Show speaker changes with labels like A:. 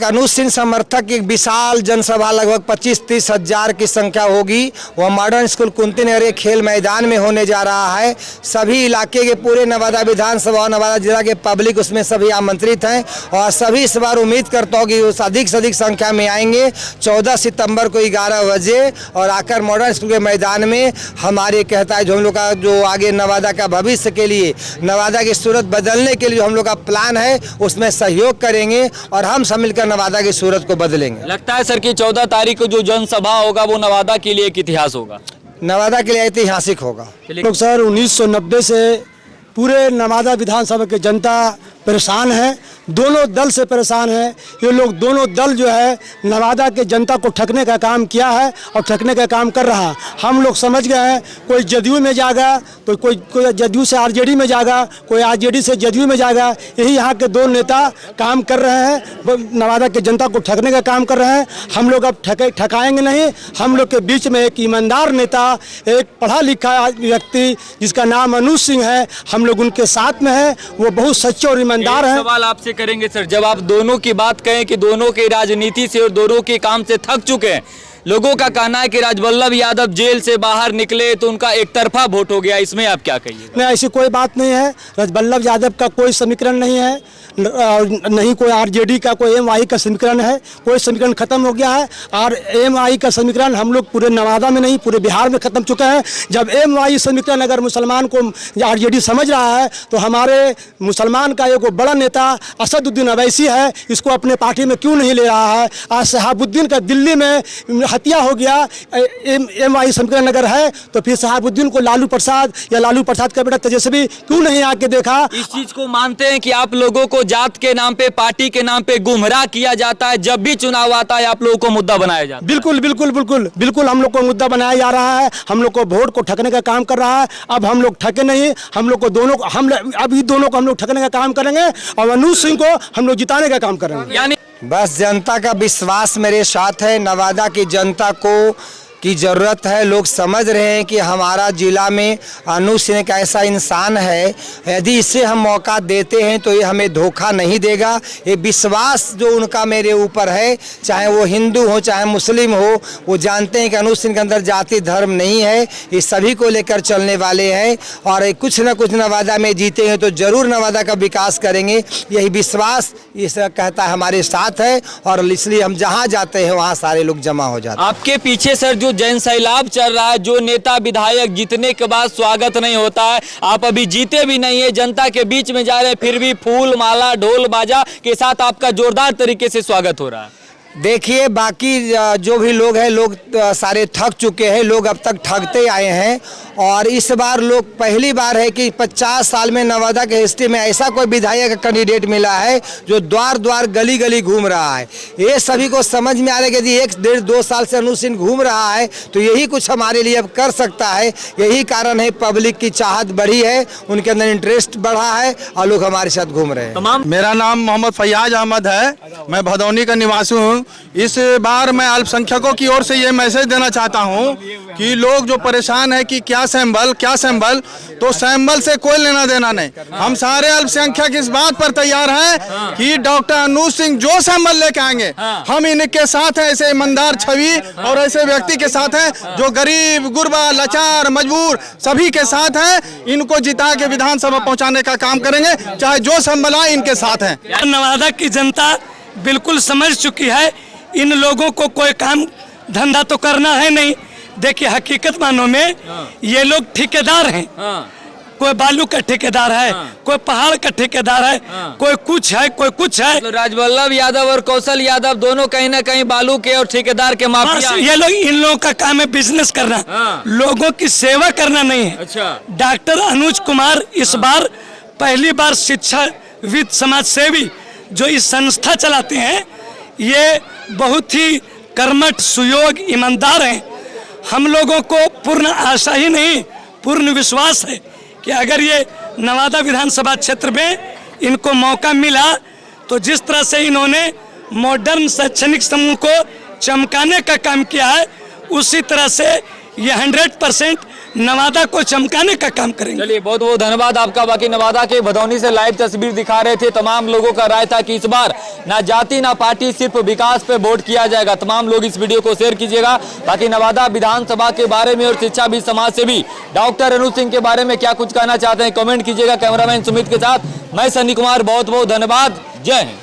A: अनुज सिंह समर्थक की एक विशाल जनसभा लगभग 25-30 हजार की संख्या होगी। वह मॉडर्न स्कूल कुंती नगर खेल मैदान में होने जा रहा है। सभी इलाके के पूरे नवादा विधानसभा और नवादा जिला के पब्लिक उसमें सभी आमंत्रित हैं और सभी इस बार उम्मीद करता हूँ कि उस अधिक से अधिक संख्या में आएंगे। 14 सितंबर को 11 बजे और आकर मॉडर्न स्कूल के मैदान में हमारे कहता है जो हम लोग का जो आगे नवादा का भविष्य के लिए, नवादा की सूरत बदलने के लिए जो हम लोग का प्लान है उसमें सहयोग करेंगे और हम सब मिलकर नवादा की सूरत को बदलेंगे।
B: लगता है सर कि 14 तारीख को जो जनसभा होगा वो नवादा के लिए एक इतिहास होगा,
A: नवादा के लिए ऐतिहासिक होगा।
C: लोग सर 1990 से पूरे नवादा विधानसभा की जनता परेशान है, दोनों दल से परेशान है। ये लोग दोनों दल जो है नवादा के जनता को ठगने का काम किया है और ठगने का काम कर रहा है। हम लोग समझ गए हैं, कोई जदयू में जाएगा तो कोई जदयू से आरजेडी में जाएगा, कोई आरजेडी से जदयू में जाएगा। यही यहाँ के दो नेता काम कर रहे हैं, नवादा के जनता को ठगने का काम कर रहे हैं। हम लोग अब ठकाएंगे नहीं। हम लोग के बीच में एक ईमानदार नेता, एक पढ़ा लिखा व्यक्ति जिसका नाम अनुज सिंह है, हम लोग उनके साथ में है। वो बहुत सच्चे और ईमानदार है।
B: सवाल आपसे करेंगे सर, जब आप दोनों की बात कहें कि दोनों की राजनीति से और दोनों के काम से थक चुके हैं, लोगों का कहना है कि राजवल्लभ यादव जेल से बाहर निकले तो उनका एक तरफा वोट हो गया, इसमें आप क्या कहिए?
C: नहीं, ऐसी कोई बात नहीं है। राजवल्लभ यादव का कोई समीकरण नहीं है, नहीं कोई आरजेडी का, कोई एमआई का समीकरण है। कोई समीकरण खत्म हो गया है और एमआई का समीकरण हम लोग पूरे नवादा में नहीं पूरे बिहार में खत्म चुके हैं। जब एमआई समीकरण अगर मुसलमान को आरजेडी समझ रहा है तो हमारे मुसलमान का एक बड़ा नेता असदुद्दीन अवैसी है, इसको अपने पार्टी में क्यों नहीं ले रहा है? आज शहाबुद्दीन का दिल्ली में हत्या हो गया, एमआई समीकरण अगर है तो फिर शहाबुद्दीन को लालू प्रसाद या लालू प्रसाद का बेटा तेजस्वी क्यों नहीं आके देखा?
B: इस चीज को मानते हैं कि आप लोगों को जात के नाम पे, पार्टी के नाम पे गुमराह किया जाता है, जब भी चुनाव आता है आप लोगों को मुद्दा बनाया जाता है?
C: बिल्कुल बिल्कुल बिल्कुल बिल्कुल हम लोग को मुद्दा बनाया जा रहा है। हम लोग को वोट को ठगने का काम कर रहा है। अब हम लोग ठगे नहीं, हम लोग को दोनों अभी दोनों को हम लोग ठगने का काम करेंगे और अनुज सिंह को हम लोग जिताने का काम करेंगे।
B: यानी
A: बस जनता का विश्वास मेरे साथ है। नवादा की जनता को की ज़रूरत है। लोग समझ रहे हैं कि हमारा ज़िला में अनुज सिंह एक ऐसा इंसान है, यदि इसे हम मौका देते हैं तो ये हमें धोखा नहीं देगा। ये विश्वास जो उनका मेरे ऊपर है, चाहे वो हिंदू हो चाहे मुस्लिम हो, वो जानते हैं कि अनुज सिंह के अंदर जाति धर्म नहीं है। ये सभी को लेकर चलने वाले हैं और कुछ न कुछ नवादा में जीतेंगे तो ज़रूर नवादा का विकास करेंगे। यही विश्वास इस कहता है हमारे साथ है और इसलिए हम जहाँ जाते हैं वहाँ सारे लोग जमा हो जाते हैं।
B: आपके पीछे सर जो जन सैलाब चल रहा है, जो नेता विधायक जीतने के बाद स्वागत नहीं होता है, आप अभी जीते भी नहीं है, जनता के बीच में जा रहे हैं, फिर भी फूल माला ढोल बाजा के साथ आपका जोरदार तरीके से स्वागत हो रहा है।
A: देखिए, बाकी जो भी लोग हैं, लोग सारे थक चुके हैं। लोग अब तक ठगते आए हैं और इस बार लोग पहली बार है कि 50 साल में नवादा के हिस्ट्री में ऐसा कोई विधायक कैंडिडेट मिला है जो द्वार द्वार गली गली घूम रहा है। ये सभी को समझ में आ रहा है कि यदि 1-1.5-2 साल से अनुज सिंह घूम रहा है तो यही कुछ हमारे लिए अब कर सकता है। यही कारण है पब्लिक की चाहत बढ़ी है, उनके अंदर इंटरेस्ट बढ़ा है और लोग हमारे साथ घूम रहे हैं।
D: मेरा नाम मोहम्मद फैयाज अहमद है, मैं भदौनी का निवासी हूँ। इस बार मैं अल्पसंख्यकों की ओर से ये मैसेज देना चाहता हूँ कि लोग जो परेशान है कि क्या सिंबल, तो सिंबल से कोई लेना देना नहीं। हम सारे अल्पसंख्यक इस बात पर तैयार हैं कि डॉक्टर अनुज सिंह जो सिंबल लेके आएंगे हम इनके साथ हैं। ऐसे ईमानदार छवि और ऐसे व्यक्ति के साथ हैं जो गरीब, गुरबा, लाचार, मजबूर सभी के साथ हैं। इनको जिता के विधानसभा पहुँचाने का काम करेंगे, चाहे जो सिंबल आए इनके साथ हैं।
E: नवादा की जनता बिल्कुल समझ चुकी है, इन लोगों को कोई काम धंधा तो करना है नहीं। देखिए, हकीकत मानो में ये लोग ठेकेदार हैं। कोई बालू का ठेकेदार है, कोई पहाड़ का ठेकेदार है, कोई कुछ है, कोई कुछ है।
B: तो राजवल्लभ यादव और कौशल यादव दोनों कहीं ना कहीं बालू के और ठेकेदार के माफिया।
E: ये लोग, इन लोगों का काम है बिजनेस करना, लोगों की सेवा करना नहीं है।
B: अच्छा।
E: डॉक्टर अनुज कुमार इस बार पहली बार शिक्षाविद समाज सेवी जो इस संस्था चलाते हैं, ये बहुत ही कर्मठ, सुयोग, ईमानदार हैं। हम लोगों को पूर्ण आशा ही नहीं, पूर्ण विश्वास है कि अगर ये नवादा विधानसभा क्षेत्र में इनको मौका मिला तो जिस तरह से इन्होंने मॉडर्न शैक्षणिक समूह को चमकाने का काम किया है, उसी तरह से ये 100% नवादा को चमकाने का काम करेंगे।
B: चलिए बहुत बहुत धन्यवाद आपका। बाकी नवादा के भदौनी से लाइव तस्वीर दिखा रहे थे। तमाम लोगों का राय था कि इस बार ना जाति ना पार्टी, सिर्फ विकास पे वोट किया जाएगा। तमाम लोग इस वीडियो को शेयर कीजिएगा। बाकी नवादा विधानसभा के बारे में और शिक्षा भी समाज सेवी डॉक्टर अनु सिंह के बारे में क्या कुछ कहना चाहते हैं कमेंट कीजिएगा। कैमरामैन सुमित के साथ मैं सन्नी कुमार, बहुत बहुत धन्यवाद। जय हिंद।